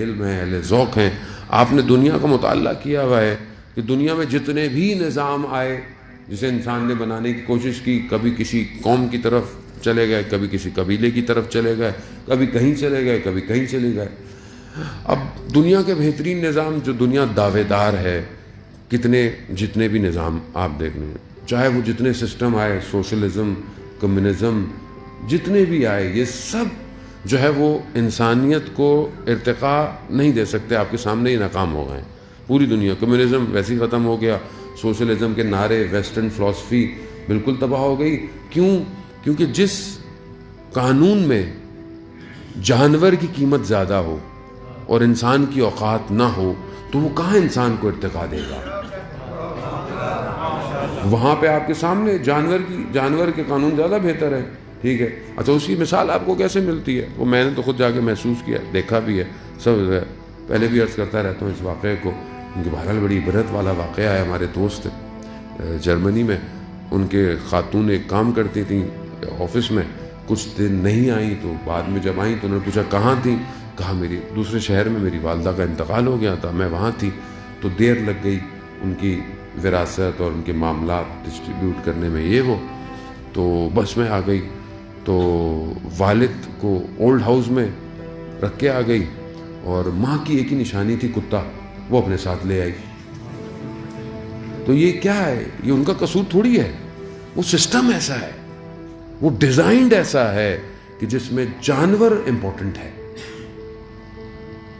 علم ہیں, اہل ذوق ہیں. آپ نے دنیا کا مطالعہ کیا ہوا ہے کہ دنیا میں جتنے بھی نظام آئے جسے انسان نے بنانے کی کوشش کی, کبھی کسی قوم کی طرف چلے گئے, کبھی کسی قبیلے کی طرف چلے گئے, کبھی کہیں چلے گئے, کبھی کہیں چلے گئے. اب دنیا کے بہترین نظام جو دنیا دعوے دار ہے, جتنے بھی نظام آپ دیکھ لیں, چاہے وہ جتنے سسٹم آئے, سوشلزم, کمیونزم, جتنے بھی آئے, یہ سب جو ہے وہ انسانیت کو ارتقاء نہیں دے سکتے. آپ کے سامنے ہی ناکام ہو گئے ہیں پوری دنیا. کمیونزم ویسے ہی ختم ہو گیا, سوشلزم کے نعرے, ویسٹرن فلسفی بالکل تباہ ہو گئی. کیوں؟ کیونکہ جس قانون میں جانور کی قیمت زیادہ ہو اور انسان کی اوقات نہ ہو تو وہ کہاں انسان کو ارتقاء دے گا؟ وہاں پہ آپ کے سامنے جانور کے قانون زیادہ بہتر ہے. ٹھیک ہے, اچھا اس کی مثال آپ کو کیسے ملتی ہے؟ وہ میں نے تو خود جا کے محسوس کیا, دیکھا بھی ہے, سب پہلے بھی عرض کرتا رہتا ہوں اس واقعے کو, کیونکہ بہرحال بڑی عبرت والا واقعہ ہے. ہمارے دوست جرمنی میں, ان کے خاتون ایک کام کرتی تھیں آفس میں, کچھ دن نہیں آئیں تو بعد میں جب آئیں تو انہوں نے پوچھا کہاں تھیں؟ کہا میری دوسرے شہر میں میری والدہ کا انتقال ہو گیا تھا, میں وہاں تھی. تو دیر لگ گئی ان کی وراثت اور ان کے معاملات ڈسٹریبیوٹ کرنے میں, یہ وہ, تو بس میں آ گئی. تو والد کو اولڈ ہاؤس میں رکھ کے آ گئی اور ماں کی ایک ہی نشانی تھی کتا, وہ اپنے ساتھ لے آئی. تو یہ کیا ہے؟ یہ ان کا قصور تھوڑی ہے, وہ سسٹم ایسا ہے, وہ ڈیزائنڈ ایسا ہے کہ جس میں جانور امپورٹنٹ ہے.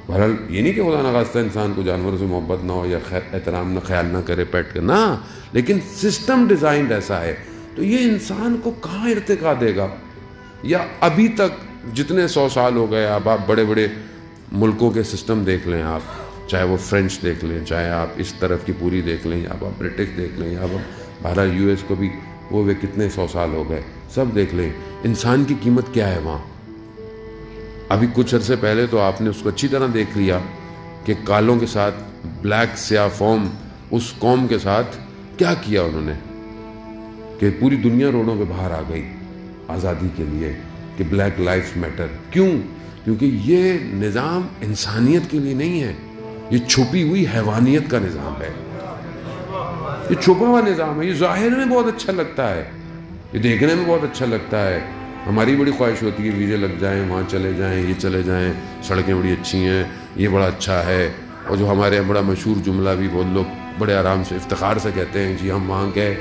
بہرحال یہ نہیں کہ خدا نخواستہ انسان کو جانوروں سے محبت نہ ہو یا احترام نہ خیال نہ کرے پیٹ کا, نہ, لیکن سسٹم ڈیزائنڈ ایسا ہے. تو یہ انسان کو کہاں ارتقاء دے گا؟ یا ابھی تک جتنے 100 سال ہو گئے, اب آپ بڑے بڑے ملکوں کے سسٹم دیکھ لیں, آپ چاہے وہ فرینچ دیکھ لیں, چاہے آپ اس طرف کی پوری دیکھ لیں, یا آپ برٹش دیکھ لیں, یا آپ بہرحال یو ایس کو بھی وہ کتنے 100 سال ہو گئے, سب دیکھ لیں. انسان کی قیمت کیا ہے وہاں؟ ابھی کچھ عرصے پہلے تو آپ نے اس کو اچھی طرح دیکھ لیا کہ کالوں کے ساتھ بلیک سیاہ فوم اس قوم کے ساتھ کیا کیا انہوں نے, کہ پوری دنیا روڈوں پہ باہر آ گئی آزادی کے لیے کہ بلیک لائف میٹر. کیوں؟ کیونکہ یہ نظام انسانیت کے لیے نہیں ہے, یہ چھپی ہوئی حیوانیت کا نظام ہے, یہ چھپا ہوا نظام ہے. یہ ظاہر میں بہت اچھا لگتا ہے, یہ دیکھنے میں بہت اچھا لگتا ہے. ہماری بڑی خواہش ہوتی ہے ویزے لگ جائیں, وہاں چلے جائیں, یہ چلے جائیں, سڑکیں بڑی اچھی ہیں, یہ بڑا اچھا ہے. اور جو ہمارے بڑا مشہور جملہ بھی بہت لوگ بڑے آرام سے افتخار سے کہتے ہیں, جی ہم وہاں گئے,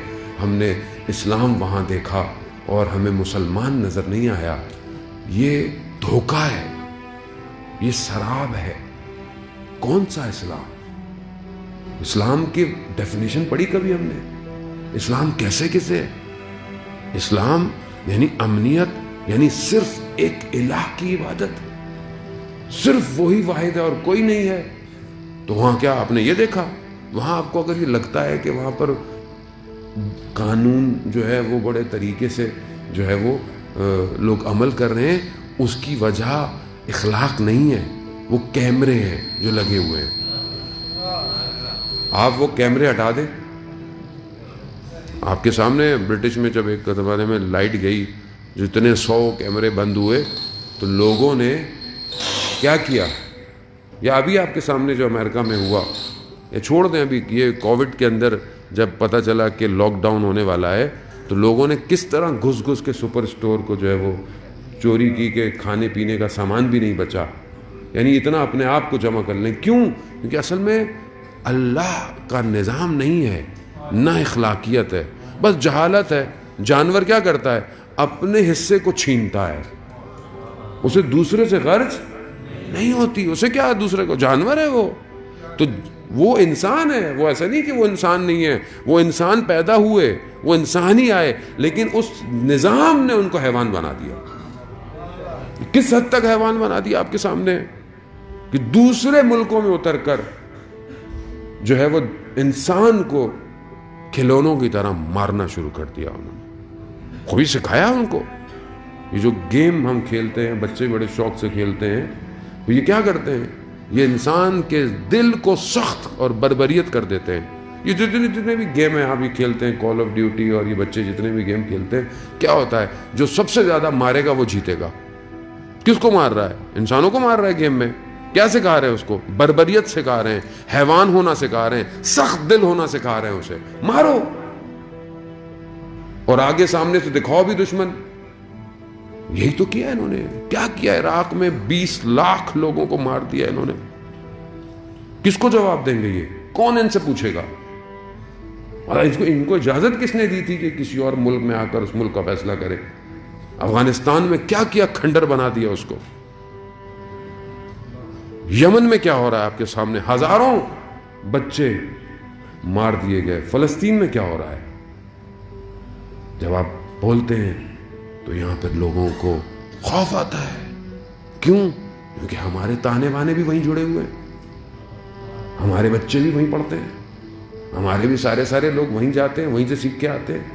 ہم نے اسلام وہاں دیکھا اور ہمیں مسلمان نظر نہیں آیا. یہ دھوکہ ہے, یہ سراب ہے. کون سا اسلام؟ اسلام کی ڈیفینیشن پڑھی کبھی ہم نے؟ اسلام کیسے ہے؟ اسلام یعنی امنیت, یعنی صرف ایک الہ کی عبادت, صرف وہی واحد ہے اور کوئی نہیں ہے. تو وہاں کیا آپ نے یہ دیکھا؟ وہاں آپ کو اگر یہ لگتا ہے کہ وہاں پر قانون جو ہے وہ بڑے طریقے سے جو ہے وہ لوگ عمل کر رہے ہیں, اس کی وجہ اخلاق نہیں ہے, وہ کیمرے ہیں جو لگے ہوئے ہیں. آپ وہ کیمرے ہٹا دیں. آپ کے سامنے برٹش میں جب ایک زمانے میں لائٹ گئی, جتنے 100 کیمرے بند ہوئے تو لوگوں نے کیا کیا, یا ابھی آپ کے سامنے جو امریکہ میں ہوا, یا چھوڑ دیں ابھی یہ کووڈ کے اندر جب پتہ چلا کہ لاک ڈاؤن ہونے والا ہے تو لوگوں نے کس طرح گھس کے سپر سٹور کو جو ہے وہ چوری کی کہ کھانے پینے کا سامان بھی نہیں بچا. یعنی اتنا اپنے آپ کو جمع کر لیں. کیوں؟ کیونکہ اصل میں اللہ کا نظام نہیں ہے, نہ اخلاقیت ہے, بس جہالت ہے. جانور کیا کرتا ہے؟ اپنے حصے کو چھینتا ہے, اسے دوسرے سے غرض نہیں ہوتی. اسے کیا دوسرے کو, جانور ہے وہ. تو وہ انسان ہے, وہ ایسا نہیں کہ وہ انسان نہیں ہے, وہ انسان پیدا ہوئے, وہ انسان ہی آئے, لیکن اس نظام نے ان کو حیوان بنا دیا. کس حد تک حیوان بنا دیا آپ کے سامنے کہ دوسرے ملکوں میں اتر کر جو ہے وہ انسان کو کھلونوں کی طرح مارنا شروع کر دیا. انہوں نے کوئی سکھایا ان کو؟ یہ جو گیم ہم کھیلتے ہیں, بچے بڑے شوق سے کھیلتے ہیں, تو یہ کیا کرتے ہیں؟ یہ انسان کے دل کو سخت اور بربریت کر دیتے ہیں. یہ جتنے بھی گیم ہیں آپ یہ کھیلتے ہیں, کال آف ڈیوٹی اور یہ بچے جتنے بھی گیم کھیلتے ہیں, کیا ہوتا ہے؟ جو سب سے زیادہ مارے گا وہ جیتے گا. کس کو مار رہا ہے؟ انسانوں کو مار رہا ہے گیم میں. کیا سکھا رہے ہیں اس کو؟ بربریت سکھا رہے ہیں، حیوان ہونا سکھا رہے ہیں، سخت دل ہونا سکھا رہے ہیں، اسے مارو، اور آگے سامنے سے دکھاؤ بھی دشمن۔ یہی تو کیا انہوں نے، کیا کیا عراق میں 20 لاکھ لوگوں کو مار دیا انہوں نے۔ کس کو جواب دیں گے یہ؟ کون ان سے پوچھے گا؟ اور ان کو اجازت کس نے دی تھی کہ کسی اور ملک میں آ کر اس ملک کا فیصلہ کرے؟ افغانستان میں کیا کیا کھنڈر بنا دیا اس کو۔ یمن میں کیا ہو رہا ہے آپ کے سامنے، ہزاروں بچے مار دیے گئے۔ فلسطین میں کیا ہو رہا ہے؟ جب آپ بولتے ہیں تو یہاں پر لوگوں کو خوف آتا ہے۔ کیوں؟ کیونکہ ہمارے تانے بانے بھی وہیں جڑے ہوئے ہیں، ہمارے بچے بھی وہیں پڑھتے ہیں، ہمارے بھی سارے لوگ وہیں جاتے ہیں، وہیں سے سیکھ کے آتے ہیں۔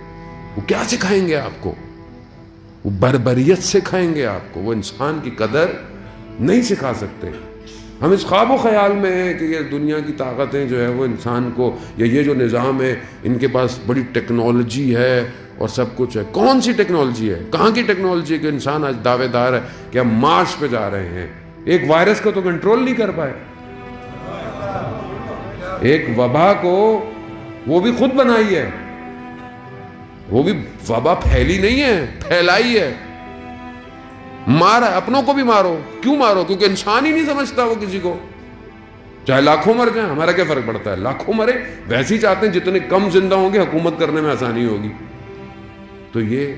وہ کیا سکھائیں گے آپ کو؟ وہ بربریت سکھائیں گے آپ کو، وہ انسان کی قدر نہیں سکھا سکتے۔ ہم اس خواب و خیال میں ہیں کہ یہ دنیا کی طاقتیں جو ہے وہ انسان کو، یا یہ جو نظام ہے ان کے پاس بڑی ٹیکنالوجی ہے اور سب کچھ ہے۔ کون سی ٹیکنالوجی ہے؟ کہاں کی ٹیکنالوجی ہے کہ انسان آج دعوے دار ہے کہ ہم مارس پہ جا رہے ہیں؟ ایک وائرس کو تو کنٹرول نہیں کر پائے، ایک وبا کو وہ بھی خود بنائی ہے، وہ بھی وبا پھیلی نہیں ہے، پھیلائی ہے، مارا، اپنوں کو بھی مارو۔ کیوں مارو؟ کیونکہ انسان ہی نہیں سمجھتا وہ کسی کو، چاہے لاکھوں مر جائیں، ہمارا کیا فرق پڑتا ہے؟ لاکھوں مرے، ویسے ہی چاہتے ہیں جتنے کم زندہ ہوں گے حکومت کرنے میں آسانی ہوگی۔ تو یہ